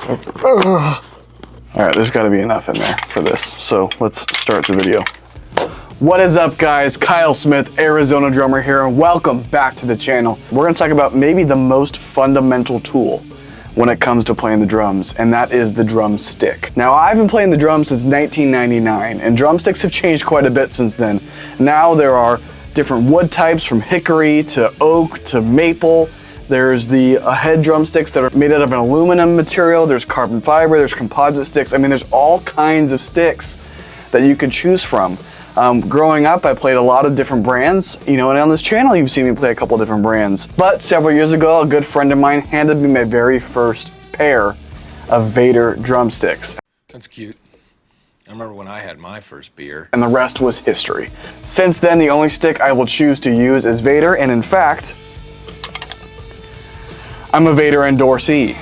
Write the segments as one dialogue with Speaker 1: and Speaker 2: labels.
Speaker 1: All right, there's got to be enough in there for this. So let's start the video. What is up, guys? Kyle Smith, Arizona drummer here, and welcome back to the channel. We're going to talk about maybe the most fundamental tool when it comes to playing the drums, and that is the drumstick. Now, I've been playing the drums since 1999, and drumsticks have changed quite a bit since then. Now there are different wood types, from hickory to oak to maple. There's the head drumsticks that are made out of an aluminum material. There's carbon fiber, there's composite sticks. I mean, there's all kinds of sticks that you could choose from. Growing up, I played a lot of different brands, and on this channel, you've seen me play a couple of different brands. But several years ago, a good friend of mine handed me my very first pair of Vater drumsticks.
Speaker 2: That's cute. I remember when I had my first beer.
Speaker 1: And the rest was history. Since then, the only stick I will choose to use is Vater, and in fact, I'm a Vater endorsee.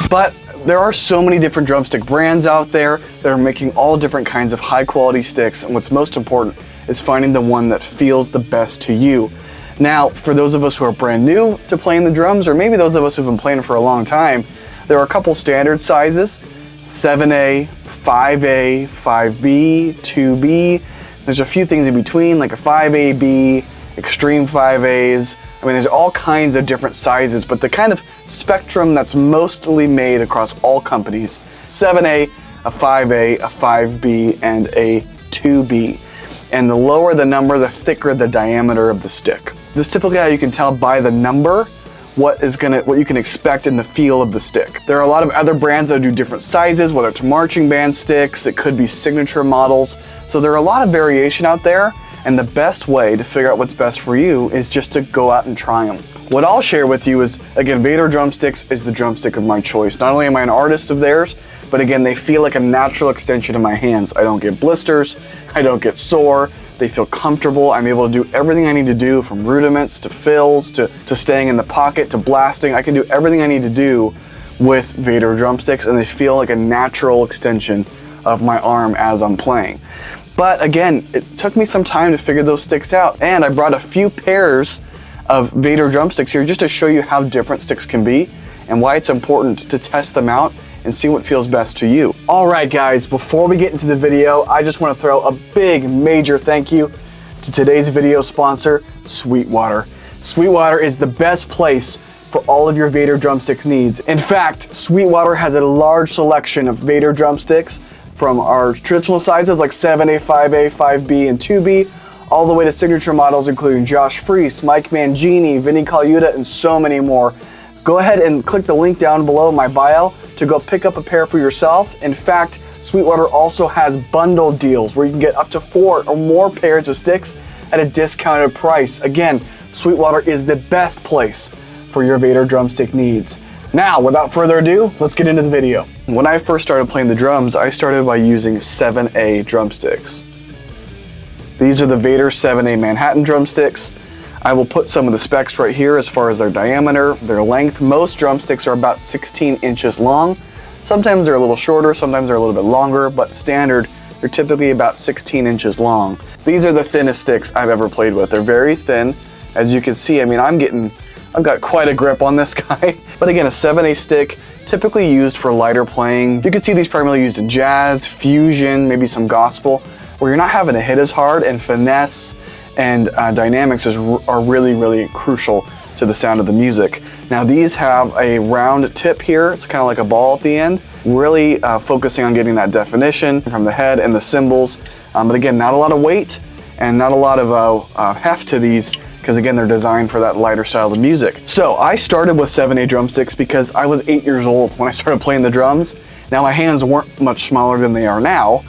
Speaker 1: But there are so many different drumstick brands out there that are making all different kinds of high quality sticks, and what's most important is finding the one that feels the best to you. Now, for those of us who are brand new to playing the drums, or maybe those of us who've been playing for a long time, there are a couple standard sizes: 7A, 5A, 5B, 2B. There's a few things in between, like a 5AB, extreme 5As. I mean, there's all kinds of different sizes, but the kind of spectrum that's mostly made across all companies: 7A, a 5A, a 5B, and a 2B. And the lower the number, the thicker the diameter of the stick. This is typically how you can tell by the number what you can expect in the feel of the stick. There are a lot of other brands that do different sizes, whether it's marching band sticks, it could be signature models. So there are a lot of variation out there. And the best way to figure out what's best for you is just to go out and try them. What I'll share with you is, again, Vater drumsticks is the drumstick of my choice. Not only am I an artist of theirs, but again, they feel like a natural extension of my hands. I don't get blisters, I don't get sore, they feel comfortable. I'm able to do everything I need to do, from rudiments to fills to staying in the pocket to blasting. I can do everything I need to do with Vater drumsticks, and they feel like a natural extension of my arm as I'm playing. But again, it took me some time to figure those sticks out, and I brought a few pairs of Vater drumsticks here just to show you how different sticks can be and why it's important to test them out and see what feels best to you. All right, guys, before we get into the video, I just want to throw a big, major thank you to today's video sponsor, Sweetwater. Sweetwater is the best place for all of your Vater drumsticks needs. In fact, Sweetwater has a large selection of Vater drumsticks, from our traditional sizes like 7A, 5A, 5B, and 2B, all the way to signature models including Josh Freese, Mike Mangini, Vinny Colaiuta, and so many more. Go ahead and click the link down below in my bio to go pick up a pair for yourself. In fact, Sweetwater also has bundle deals where you can get up to 4 or more pairs of sticks at a discounted price. Again, Sweetwater is the best place for your Vater drumstick needs. Now, without further ado, let's get into the video. When I first started playing the drums, I started by using 7A drumsticks. These are the Vater 7A Manhattan drumsticks. I will put some of the specs right here as far as their diameter, their length. Most drumsticks are about 16 inches long. Sometimes they're a little shorter, sometimes they're a little bit longer, but standard, they're typically about 16 inches long. These are the thinnest sticks I've ever played with. They're very thin. As you can see, I mean, I've got quite a grip on this guy. But again, a 7A stick, typically used for lighter playing. You can see these primarily used in jazz, fusion, maybe some gospel, where you're not having to hit as hard, and finesse and dynamics are really, really crucial to the sound of the music. Now, these have a round tip here. It's kind of like a ball at the end, really focusing on getting that definition from the head and the cymbals. But again, not a lot of weight and not a lot of heft to these, because again, they're designed for that lighter style of music. So I started with 7A drumsticks because I was 8 years old when I started playing the drums. Now, my hands weren't much smaller than they are now,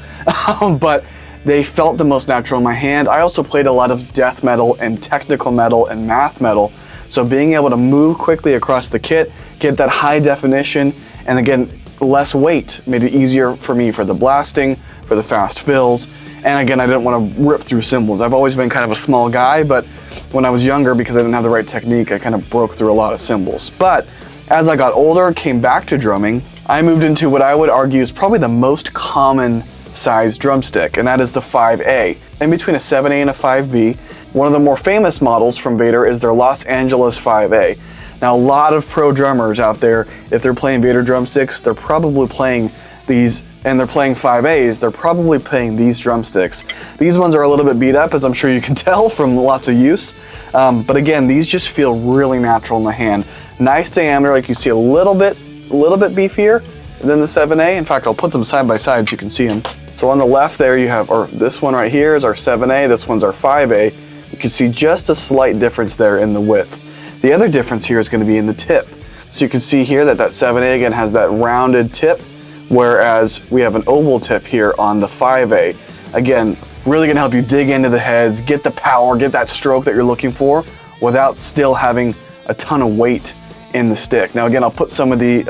Speaker 1: but they felt the most natural in my hand. I also played a lot of death metal and technical metal and math metal. So being able to move quickly across the kit, get that high definition, and again, less weight made it easier for me for the blasting, for the fast fills. And again, I didn't want to rip through cymbals. I've always been kind of a small guy, but when I was younger, because I didn't have the right technique, I kind of broke through a lot of cymbals. But as I got older, came back to drumming, I moved into what I would argue is probably the most common size drumstick, and that is the 5A. In between a 7A and a 5B, one of the more famous models from Vater is their Los Angeles 5A. Now, a lot of pro drummers out there, if they're playing Vater drumsticks, they're probably playing these, and they're playing 5As, they're probably playing these drumsticks. These ones are a little bit beat up, as I'm sure you can tell from lots of use. But again, these just feel really natural in the hand. Nice diameter, like you see a little bit beefier than the 7A. In fact, I'll put them side by side so you can see them. So on the left there you have, or this one right here is our 7A, this one's our 5A. You can see just a slight difference there in the width. The other difference here is going to be in the tip. So you can see here that 7A again has that rounded tip, whereas we have an oval tip here on the 5A. Again, really going to help you dig into the heads, get the power, get that stroke that you're looking for without still having a ton of weight in the stick. Now again, I'll put some of the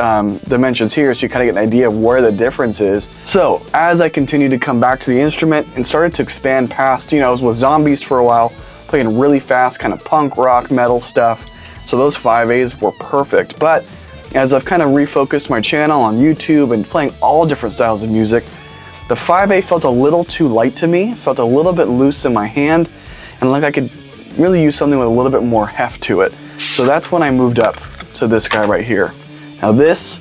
Speaker 1: dimensions here so you kind of get an idea of where the difference is. So as I continued to come back to the instrument and started to expand past, I was with Zombies for a while, playing really fast kind of punk rock metal stuff. So those 5As were perfect. But as I've kind of refocused my channel on YouTube and playing all different styles of music, the 5A felt a little too light to me, felt a little bit loose in my hand, and like I could really use something with a little bit more heft to it. So that's when I moved up to this guy right here. Now this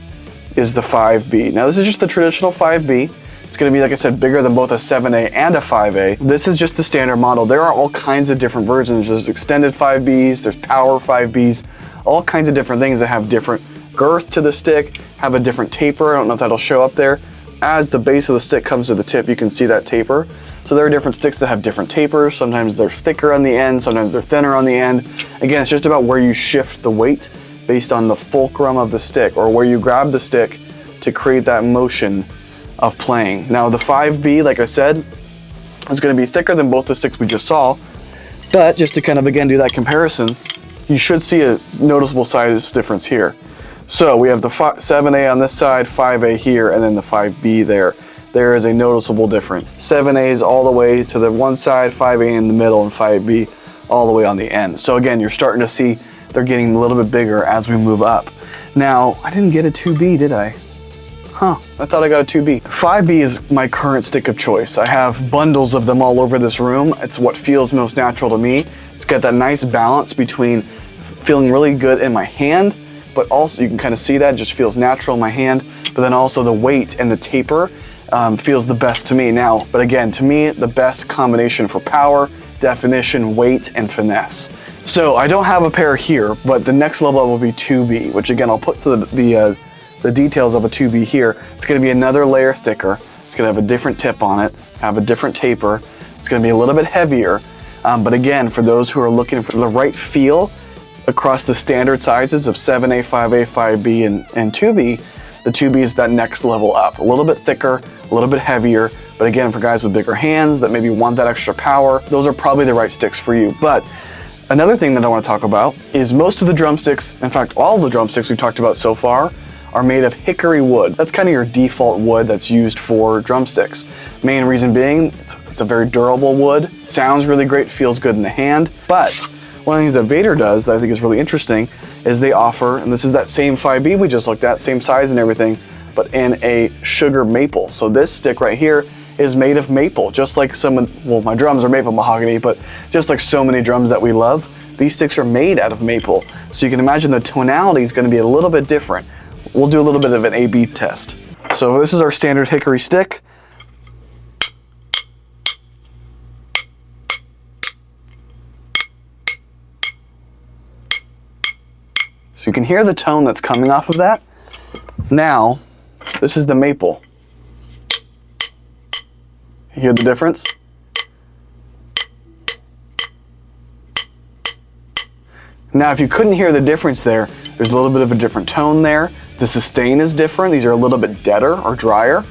Speaker 1: is the 5B. Now this is just the traditional 5B. It's going to be, like I said, bigger than both a 7A and a 5A. This is just the standard model. There are all kinds of different versions. There's extended 5Bs, there's power 5Bs, all kinds of different things that have different girth to the stick, have a different taper. I don't know if that'll show up there. As the base of the stick comes to the tip, you can see that taper. So there are different sticks that have different tapers. Sometimes they're thicker on the end, sometimes they're thinner on the end. Again, it's just about where you shift the weight based on the fulcrum of the stick, or where you grab the stick to create that motion of playing. Now the 5B, like I said, is going to be thicker than both the sticks we just saw, but just to kind of again do that comparison, you should see a noticeable size difference here. So we have the 7A on this side, 5A here, and then the 5B there. There is a noticeable difference. 7A is all the way to the one side, 5A in the middle, and 5B all the way on the end. So again, you're starting to see they're getting a little bit bigger as we move up. Now, I didn't get a 2B, did I? Huh, I thought I got a 2B. 5B is my current stick of choice. I have bundles of them all over this room. It's what feels most natural to me. It's got that nice balance between feeling really good in my hand, but also you can kind of see that, it just feels natural in my hand, but then also the weight and the taper feels the best to me now. But again, to me, the best combination for power, definition, weight, and finesse. So I don't have a pair here, but the next level will be 2B, which again, I'll put to the details of a 2B here. It's going to be another layer thicker. It's going to have a different tip on it, have a different taper. It's going to be a little bit heavier. But again, for those who are looking for the right feel across the standard sizes of 7A, 5A, 5B, and 2B, the 2B is that next level up. A little bit thicker, a little bit heavier, but again, for guys with bigger hands that maybe want that extra power, those are probably the right sticks for you. But another thing that I want to talk about is most of the drumsticks, in fact, all of the drumsticks we've talked about so far, are made of hickory wood. That's kind of your default wood that's used for drumsticks. Main reason being, it's a very durable wood, sounds really great, feels good in the hand. But one of the things that Vater does that I think is really interesting is they offer, and this is that same 5B we just looked at, same size and everything, but in a sugar maple. So this stick right here is made of maple, just like well, my drums are maple mahogany, but just like so many drums that we love, these sticks are made out of maple. So you can imagine the tonality is going to be a little bit different. We'll do a little bit of an A/B test. So this is our standard hickory stick. So you can hear the tone that's coming off of that. Now, this is the maple. You hear the difference? Now, if you couldn't hear the difference there, there's a little bit of a different tone there. The sustain is different. These are a little bit deader or drier.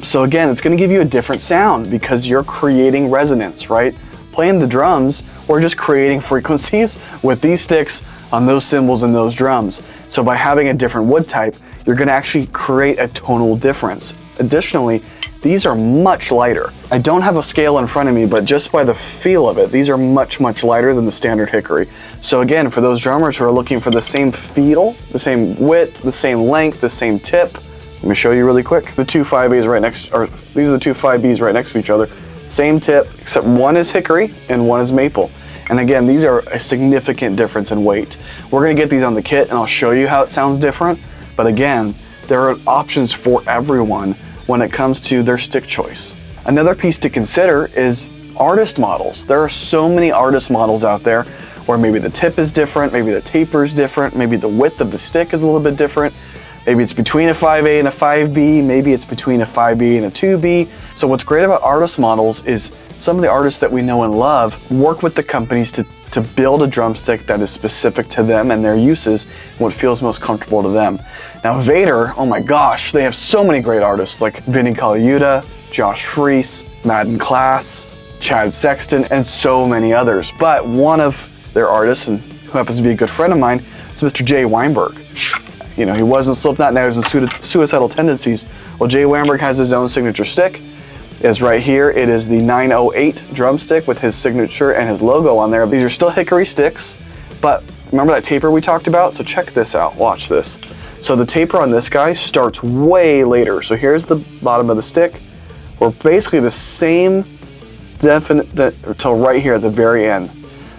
Speaker 1: So again, it's going to give you a different sound because you're creating resonance, right? Playing the drums, we're just creating frequencies with these sticks on those cymbals and those drums. So by having a different wood type, you're going to actually create a tonal difference. Additionally, these are much lighter. I don't have a scale in front of me, but just by the feel of it, these are much, much lighter than the standard hickory. So again, for those drummers who are looking for the same feel, the same width, the same length, the same tip, let me show you really quick. The two 5As right next, or these are the two 5Bs right next to each other. Same tip, except one is hickory and one is maple. And again, these are a significant difference in weight. We're gonna get these on the kit and I'll show you how it sounds different. But again, there are options for everyone when it comes to their stick choice. Another piece to consider is artist models. There are so many artist models out there where maybe the tip is different, maybe the taper is different, maybe the width of the stick is a little bit different. Maybe it's between a 5A and a 5B, maybe it's between a 5B and a 2B. So what's great about artist models is some of the artists that we know and love work with the companies to build a drumstick that is specific to them and their uses and what feels most comfortable to them. Now Vater, oh my gosh, they have so many great artists like Vinny Colaiuta, Josh Freese, Madden Class, Chad Sexton, and so many others. But one of their artists, and who happens to be a good friend of mine, is Mr. Jay Weinberg. You know, he was in Slipknot, now he's in Suicidal Tendencies. Well, Jay Weinberg has his own signature stick. It's right here. It is the 908 drumstick with his signature and his logo on there. These are still hickory sticks, but remember that taper we talked about? So check this out, watch this. So the taper on this guy starts way later. So here's the bottom of the stick. We're basically the same until right here at the very end.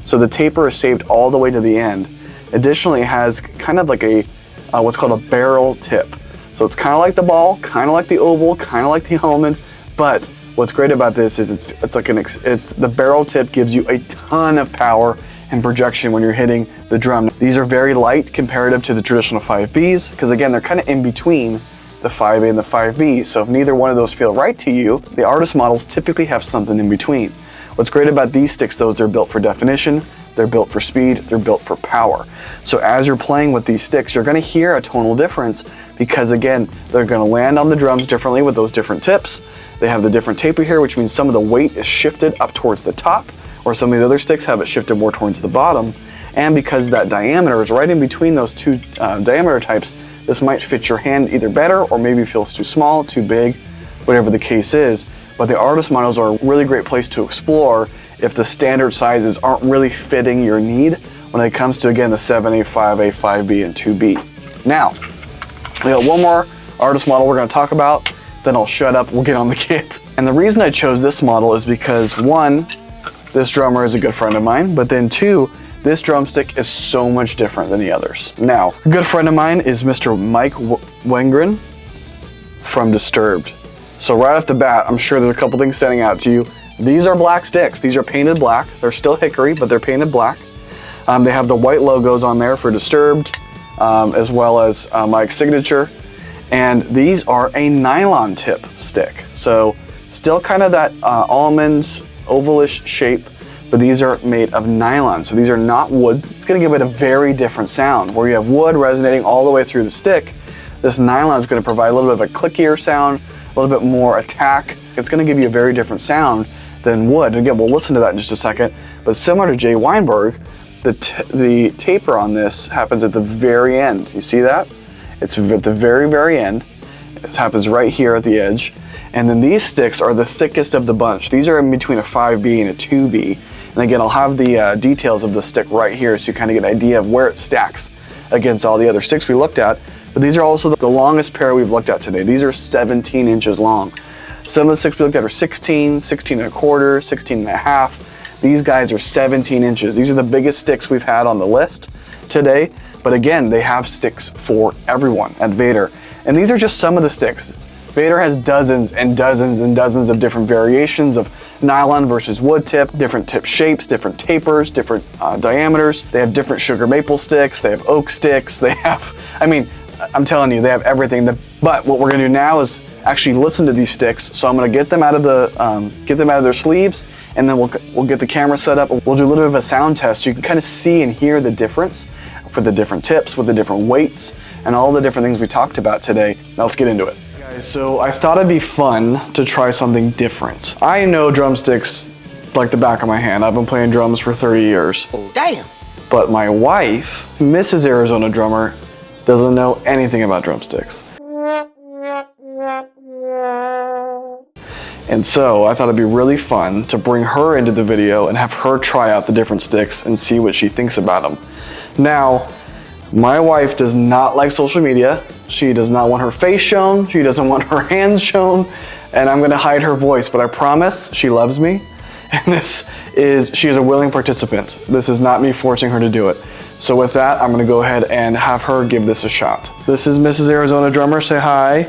Speaker 1: So the taper is saved all the way to the end. Additionally, it has kind of like a what's called a barrel tip. So it's kind of like the ball, kind of like the oval, kind of like the almond, but what's great about this is it's the barrel tip gives you a ton of power and projection when you're hitting the drum. These are very light comparative to the traditional 5Bs, because again, they're kind of in between the 5A and the 5B. So if neither one of those feel right to you, the artist models typically have something in between. What's great about these sticks though is they're built for definition, they're built for speed, they're built for power. So as you're playing with these sticks, you're gonna hear a tonal difference because again, they're gonna land on the drums differently with those different tips. They have the different taper here, which means some of the weight is shifted up towards the top, or some of the other sticks have it shifted more towards the bottom. And because that diameter is right in between those two diameter types, this might fit your hand either better or maybe feels too small, too big, whatever the case is. But the artist models are a really great place to explore if the standard sizes aren't really fitting your need when it comes to, again, the 7A, 5A, 5B, and 2B. Now, we got one more artist model we're gonna talk about, then I'll shut up, we'll get on the kit. And the reason I chose this model is because one, this drummer is a good friend of mine, but then two, this drumstick is so much different than the others. Now, a good friend of mine is Mr. Mike Wengren from Disturbed. So right off the bat, I'm sure there's a couple things standing out to you. These are black sticks. These are painted black. They're still hickory, but they're painted black. They have the white logos on there for Disturbed, as well as Mike's signature. And these are a nylon tip stick. So still kind of that almond ovalish shape, but these are made of nylon. So these are not wood. It's gonna give it a very different sound. Where you have wood resonating all the way through the stick, this nylon is gonna provide a little bit of a clickier sound, a little bit more attack. It's gonna give you a very different sound than wood. And again, we'll listen to that in just a second. But similar to Jay Weinberg, the taper on this happens at the very end. You see that? It's at the very, very end. It happens right here at the edge. And then these sticks are the thickest of the bunch. These are in between a 5B and a 2B. And again, I'll have the details of the stick right here so you kind of get an idea of where it stacks against all the other sticks we looked at. But these are also the longest pair we've looked at today. These are 17 inches long. Some of the sticks we looked at are 16, 16 and a quarter, 16 and a half. These guys are 17 inches. These are the biggest sticks we've had on the list today. But again, they have sticks for everyone at Vater. And these are just some of the sticks. Vater has dozens and dozens and dozens of different variations of nylon versus wood tip, different tip shapes, different tapers, different diameters. They have different sugar maple sticks. They have oak sticks. They have, I mean, I'm telling you, they have everything. But what we're gonna do now is actually listen to these sticks. So I'm gonna get them out of their sleeves, and then we'll get the camera set up. We'll do a little bit of a sound test so you can kind of see and hear the difference for the different tips with the different weights and all the different things we talked about today. Now let's get into it. Guys, so I thought it'd be fun to try something different. I know drumsticks like the back of my hand. I've been playing drums for 30 years.
Speaker 3: Oh, damn.
Speaker 1: But my wife, Mrs. Arizona Drummer, doesn't know anything about drumsticks. And so I thought it'd be really fun to bring her into the video and have her try out the different sticks and see what she thinks about them. Now, my wife does not like social media. She does not want her face shown. She doesn't want her hands shown. And I'm gonna hide her voice, but I promise she loves me. And she is a willing participant. This is not me forcing her to do it. So with that, I'm gonna go ahead and have her give this a shot. This is Mrs. Arizona Drummer, say hi.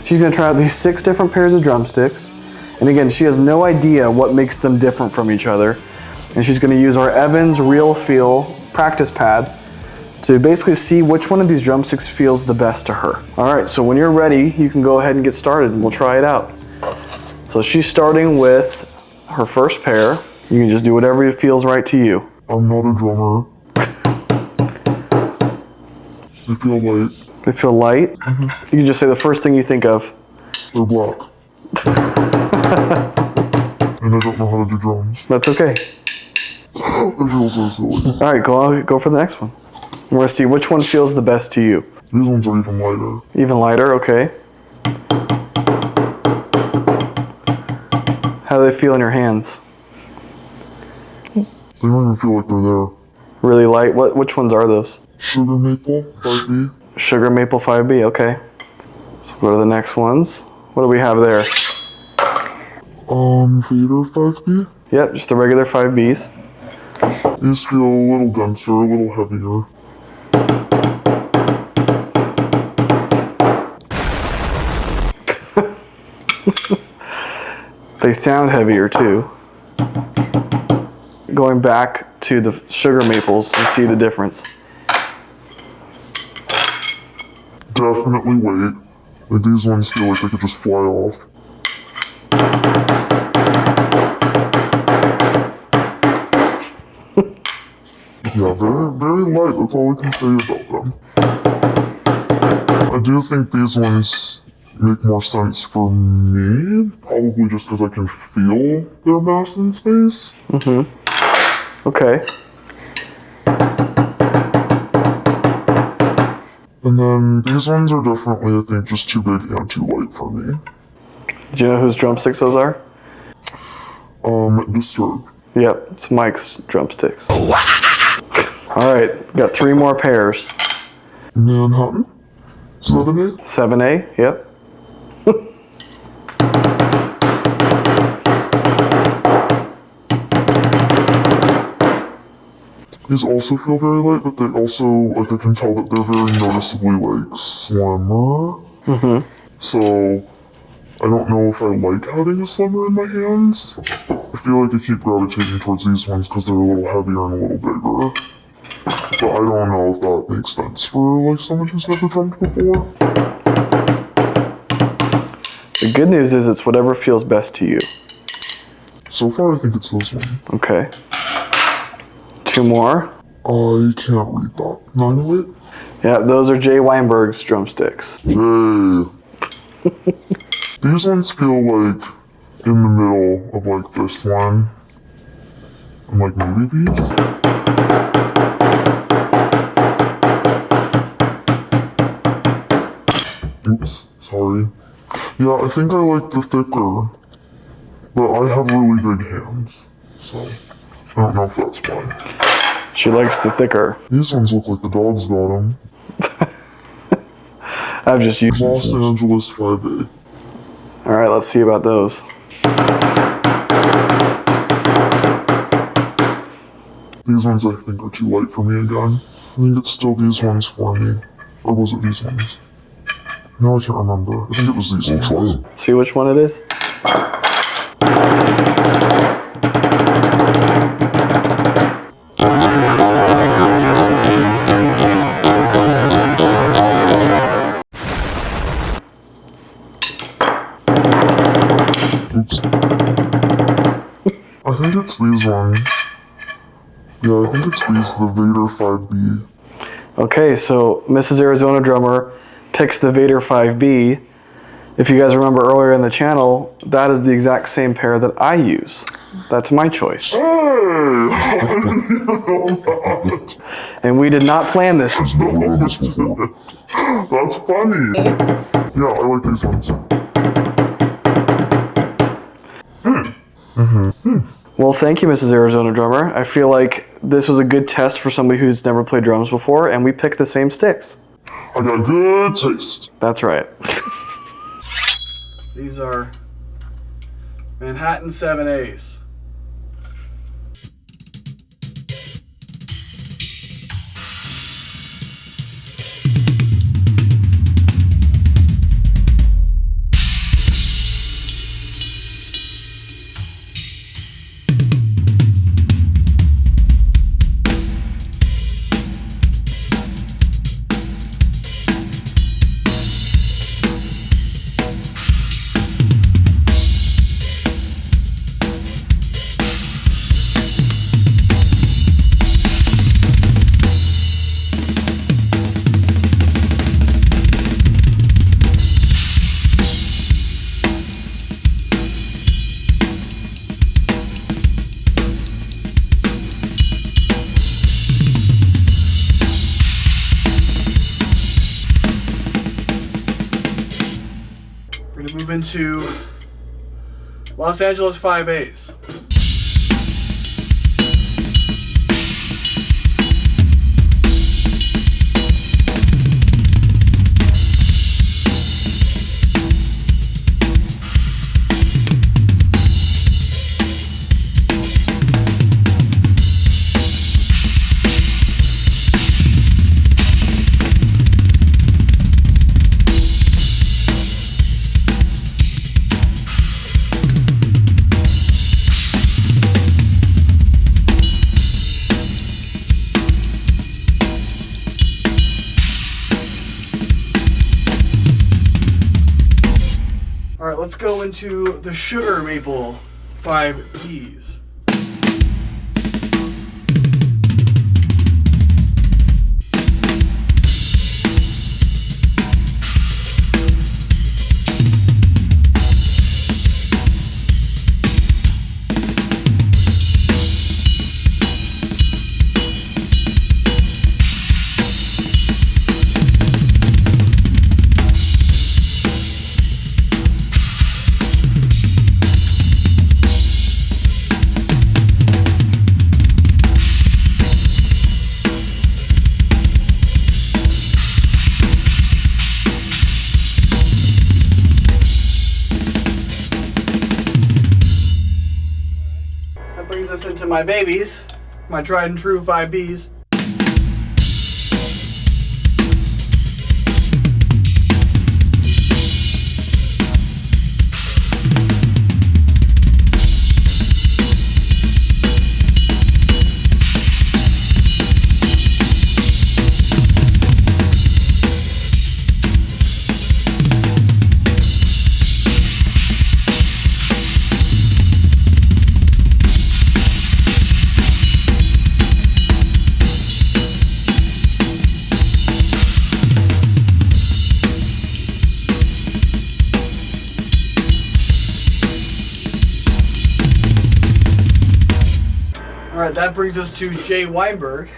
Speaker 1: She's gonna try out these 6 different pairs of drumsticks. And again, she has no idea what makes them different from each other. And she's gonna use our Evans Real Feel practice pad to basically see which one of these drumsticks feels the best to her. All right, so when you're ready, you can go ahead and get started and we'll try it out. So she's starting with her first pair. You can just do whatever feels right to you.
Speaker 3: I'm not a drummer. They feel light.
Speaker 1: They feel light? Mm-hmm. You can just say the first thing you think of.
Speaker 3: They're black. And I don't know how to do drums.
Speaker 1: That's okay.
Speaker 3: It feels so silly.
Speaker 1: All right, go for the next one. We're gonna see which one feels the best to you.
Speaker 3: These ones are even lighter.
Speaker 1: Even lighter, okay. How do they feel in your hands?
Speaker 3: They don't even feel like they're there.
Speaker 1: Really light? Which ones are those?
Speaker 3: Sugar Maple 5B.
Speaker 1: Sugar Maple 5B, okay. So go to the next ones. What do we have there?
Speaker 3: Vater 5B.
Speaker 1: Yep, just the regular 5Bs.
Speaker 3: These feel a little denser, a little heavier.
Speaker 1: They sound heavier too. Going back to the sugar maples and see the difference.
Speaker 3: Definitely weight. Like these ones feel like they could just fly off. Yeah, very light. That's all I can say about them. I do think these ones make more sense for me, probably just because I can feel their mass in space.
Speaker 1: Mm-hmm. Okay.
Speaker 3: And then these ones are definitely, I think, just too big and too light for me.
Speaker 1: Do you know whose drumsticks those are?
Speaker 3: Disturbed.
Speaker 1: Yep, it's Mike's drumsticks. All right, got 3 more pairs.
Speaker 3: Manhattan. 7A.
Speaker 1: 7A, yep.
Speaker 3: These also feel very light, but they also, like, I can tell that they're very noticeably, like, slimmer. Mm-hmm. So, I don't know if I like having a slimmer in my hands. I feel like I keep gravitating towards these ones because they're a little heavier and a little bigger. But I don't know if that makes sense for, like, someone who's never drummed before.
Speaker 1: The good news is it's whatever feels best to you.
Speaker 3: So far, I think it's those ones.
Speaker 1: Okay. 2 more.
Speaker 3: I can't read that. 908?
Speaker 1: Yeah, those are Jay Weinberg's drumsticks.
Speaker 3: Yay. These ones feel like in the middle of like this one. And like maybe these? Oops, sorry. Yeah, I think I like the thicker. But I have really big hands. So I don't know if that's why.
Speaker 1: She likes the thicker.
Speaker 3: These ones look like the dogs got them.
Speaker 1: I've just used
Speaker 3: Los Angeles 5A.
Speaker 1: All right, let's see about those.
Speaker 3: These ones I think are too light for me again. I think it's still these ones for me. Or was it these ones? No, I can't remember. I think it was these ones.
Speaker 1: See which one it is?
Speaker 3: Oops. I think it's these ones. Yeah, I think it's these, the Vater 5B.
Speaker 1: Okay, so Mrs. Arizona Drummer picks the Vater 5B. If you guys remember earlier in the channel, that is the exact same pair that I use. That's my choice.
Speaker 3: Hey! I didn't even know that.
Speaker 1: And we did not plan this.
Speaker 3: There's no one this before. That's funny. Yeah, I like these ones.
Speaker 1: Well, thank you, Mrs. Arizona Drummer. I feel like this was a good test for somebody who's never played drums before, and we picked the same sticks.
Speaker 3: I got good taste.
Speaker 1: That's right. These are Manhattan 7/8. We're gonna move into Los Angeles 5/8. All right, let's go into the Sugar Maple 5Bs. That brings us into my babies, my tried and true 5Bs. All right, that brings us to Jay Weinberg.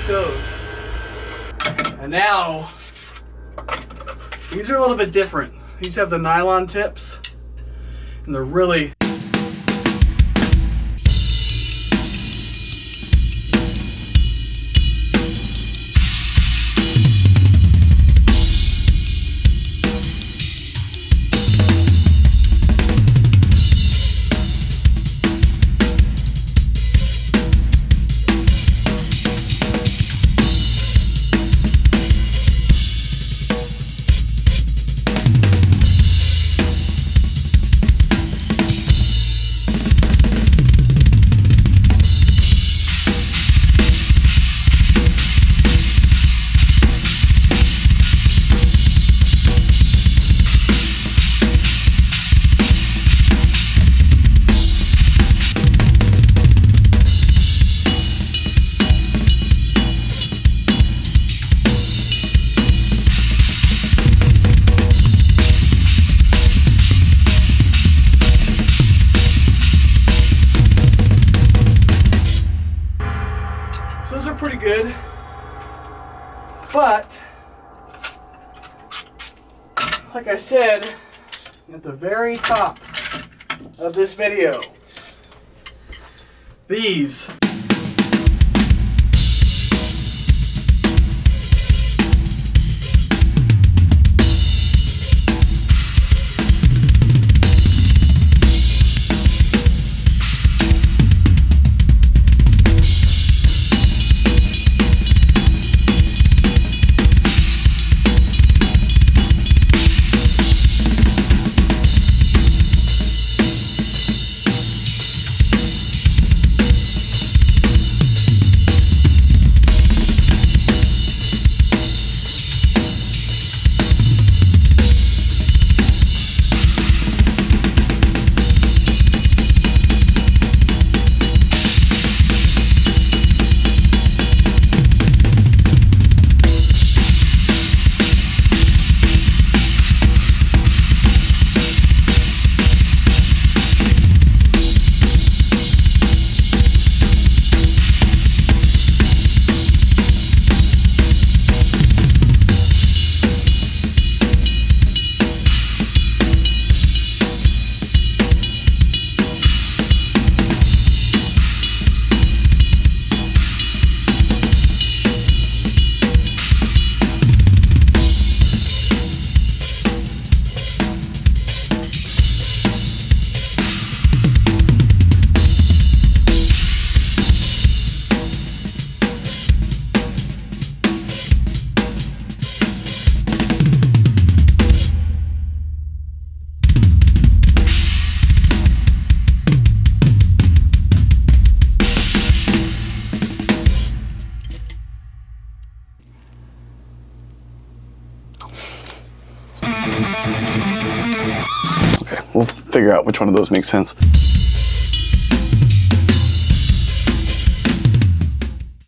Speaker 1: Those. And now, these are a little bit different. These have the nylon tips, and they're really good. But, like I said, at the very top of this video, these we'll figure out which one of those makes sense.